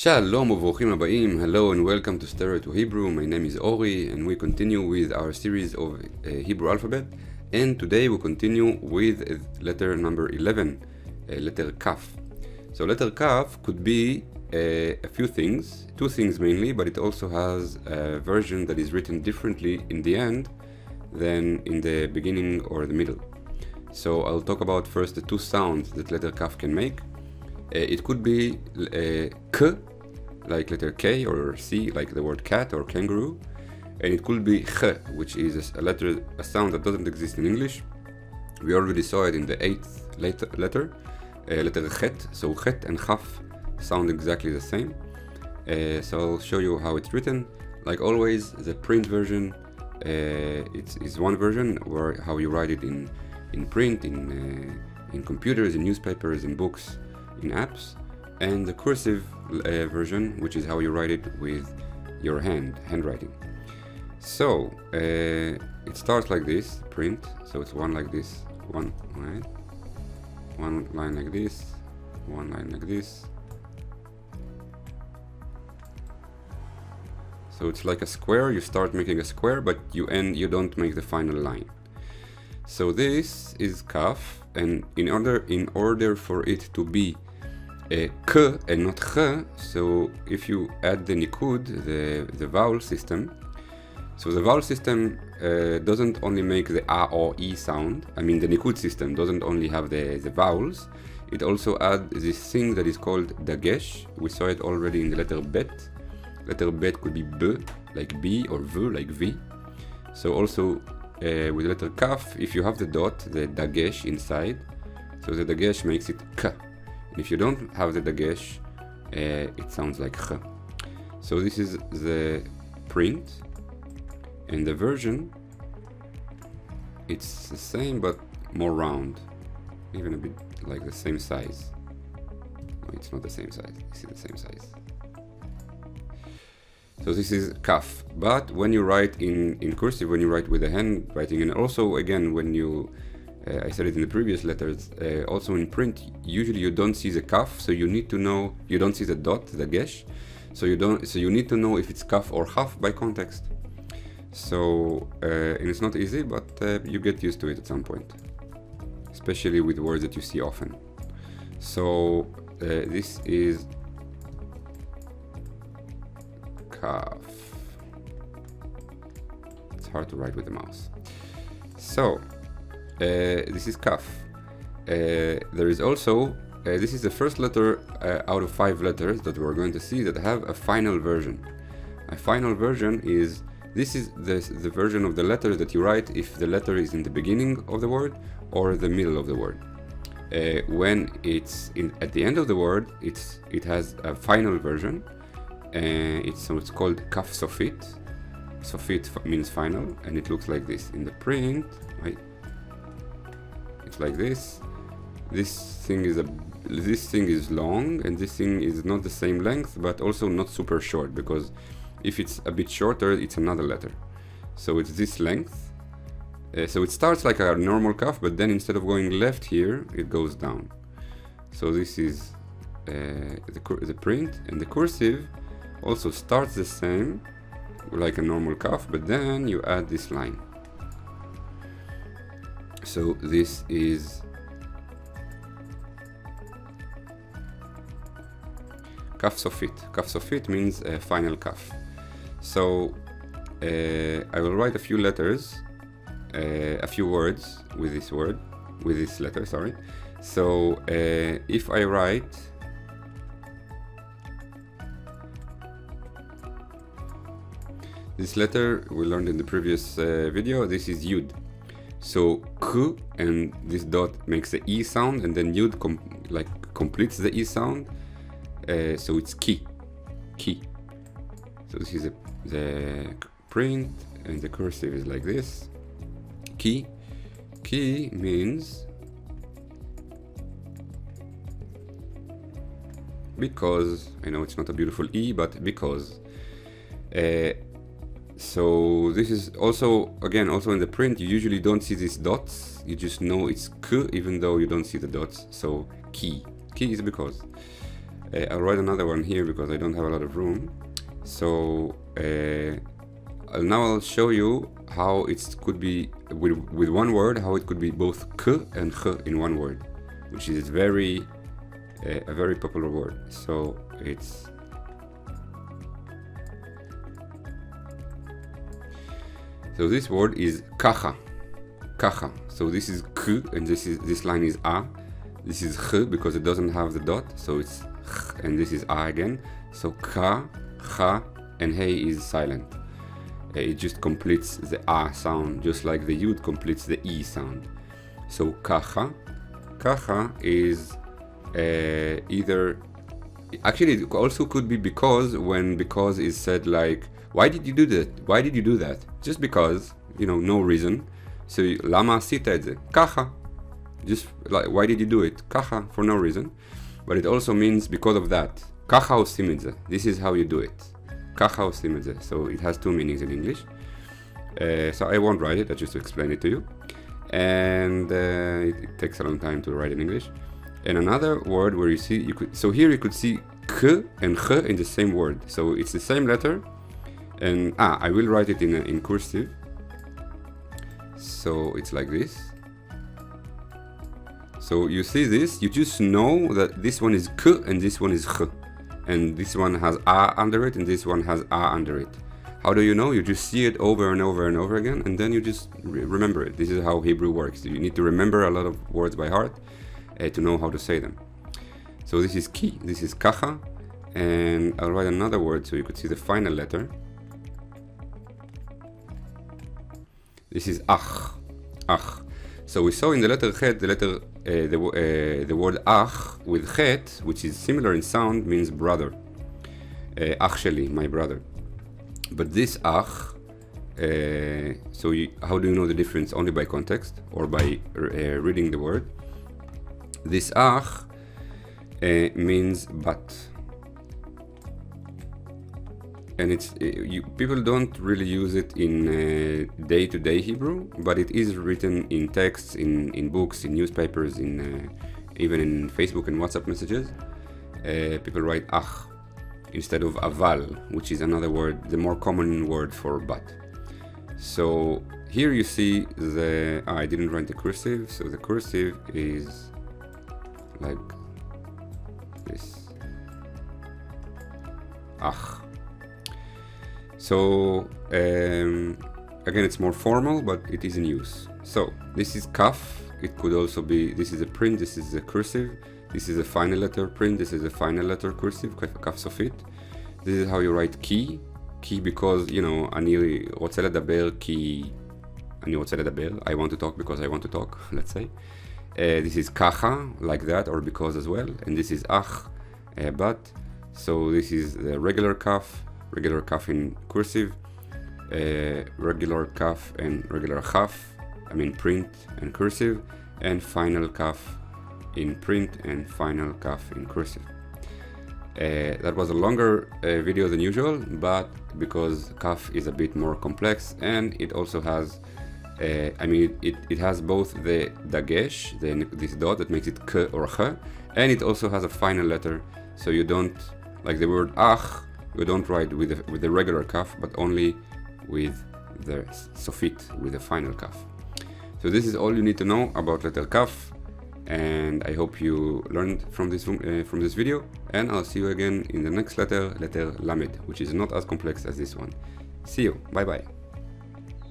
Shalom וברוכים הבאים, hello and welcome to Stereo to Hebrew. My name is Ori and we continue with our series of Hebrew alphabet, and today we continue with letter number 11, letter Kaf. So letter Kaf could be a few things, two things mainly, but it also has a version that is written differently in the end than in the beginning or the middle. So I'll talk about first the two sounds that letter Kaf can make. It could be K, like letter K, or C, like the word cat or kangaroo. And it could be Ch, which is a sound that doesn't exist in English. We already saw it in the 8th letter, letter Chet. So Chet and Chaf sound exactly the same. So I'll show you how it's written. Like always, the print version is one version, where how you write it in print, in computers, in newspapers, in books, in apps, and the cursive version, which is how you write it with your handwriting. So it starts like this, print. So it's one like this, one line like this, one line like this. So it's like a square. You start making a square, but you don't make the final line. So this is Kaf, and in order for it to be a K and not Ch, so if you add the Nikkud, the vowel system, so the vowel system doesn't only make the A or E sound. I mean, the Nikkud system doesn't only have the vowels, it also adds this thing that is called dagesh. We saw it already in the letter Bet. Letter Bet could be B, like B, or V, like V. So also with letter Kaf, if you have the dot, the dagesh inside, so the dagesh makes it K. And if you don't have the dagesh, it sounds like Ch. So this is the print, and the version, it's the same but more round, even a bit like the same size. No, it's not the same size. This is the same size. So this is Kaf. But when you write in cursive, when you write with the handwriting, and also again when you I said it in the previous letters, also in print, usually you don't see the Kaf, so you need to know, you don't see the dot, the gesh, so you need to know if it's Kaf or Chaf by context. So and it's not easy, but you get used to it at some point, especially with words that you see often. So this is Kaf. It's hard to write with the mouse. So this is Kaf. There is also, this is the first letter out of 5 letters that we're going to see that have a final version. A final version is, this is the version of the letter that you write if the letter is in the beginning of the word or the middle of the word. When it's at the end of the word, it has a final version. So it's called Kaf Sofit. Sofit means final, and it looks like this. In the print, right? It's like this. This thing is long, and this thing is not the same length, but also not super short, because if it's a bit shorter, it's another letter. So it's this length. So it starts like a normal Kaf, but then instead of going left here, it goes down. So this is the print, and the cursive also starts the same, like a normal Kaf, but then you add this line. So this is Kaf Sofit. Kaf Sofit means final Kaf. So I will write a few letters, a few words with this letter, sorry. So if I write this letter, we learned in the previous video, this is Yud. So K, and this dot makes the E sound, and then Yud completes the E sound. So it's Ki. So this is the print, and the cursive is like this. Ki. Ki means because. I know it's not a beautiful E, but because. So this is also in the print, you usually don't see these dots, you just know it's K even though you don't see the dots. So Ki is because. I'll write another one here because I don't have a lot of room. So now I'll show you how it could be with one word, how it could be both k and ch in one word, which is a very popular word. So this word is kacha. Kacha. So this is k and this line is a. This is ch because it doesn't have the dot, so it's ch, and this is a again. So ka, cha, and hey is silent. It just completes the a sound, just like the yud completes the e sound. So kacha. Kacha is either, actually it also could be because, when because is said like, why did you do that? Why did you do that? Just because, you know, no reason. So lama asita et ze? Kacha. Just like, why did you do it? Kacha, for no reason. But it also means because of that. Kacha osim et ze. This is how you do it. Kacha osim et ze. So it has two meanings in English. So I won't write it, I just explain it to you. And it takes a long time to write in English. And another word where you see, so here you could see k and ch in the same word. So it's the same letter. And I will write it in cursive. So it's like this. So you see this, you just know that this one is k and this one is ch. And this one has a under it and this one has a under it. How do you know? You just see it over and over and over again, and then you just remember it. This is how Hebrew works. You need to remember a lot of words by heart to know how to say them. So this is ki, this is kacha, and I'll write another word so you could see the final letter. This is ach, ach. So we saw in the letter chet, the word ach with chet, which is similar in sound, means brother. Ach sheli, my brother. But this ach, how do you know the difference? Only by context or by reading the word. This ach means but. And people don't really use it in day-to-day Hebrew, but it is written in texts, in books, in newspapers, even in Facebook and WhatsApp messages. People write ach instead of aval, which is another word, the more common word for but. So here you see I didn't write the cursive, so the cursive is like this. Ach. So again, it's more formal, but it is in use. So this is kaf. It could also be, this is a print, this is a cursive. This is a final letter print, this is a final letter cursive, kaf sofit. This is how you write ki. Ki because, you know, אני רוצה לדבר כי אני רוצה לדבר. I want to talk because I want to talk, let's say. This is kacha, like that, or because as well. And this is ach, but. So this is the regular kaf in cursive, regular kaf and regular chaf, I mean print and cursive, and final kaf in print and final kaf in cursive. That was a longer video than usual, but because kaf is a bit more complex, and it also has, it has both the dagesh, this dot that makes it k or ch, and it also has a final letter, so you don't, like the word ach, you don't write with the regular kaf, but only with the sofit, with the final kaf. So this is all you need to know about letter kaf. And I hope you learned from this video, and I'll see you again in the next letter lamed, which is not as complex as this one. See you, bye bye.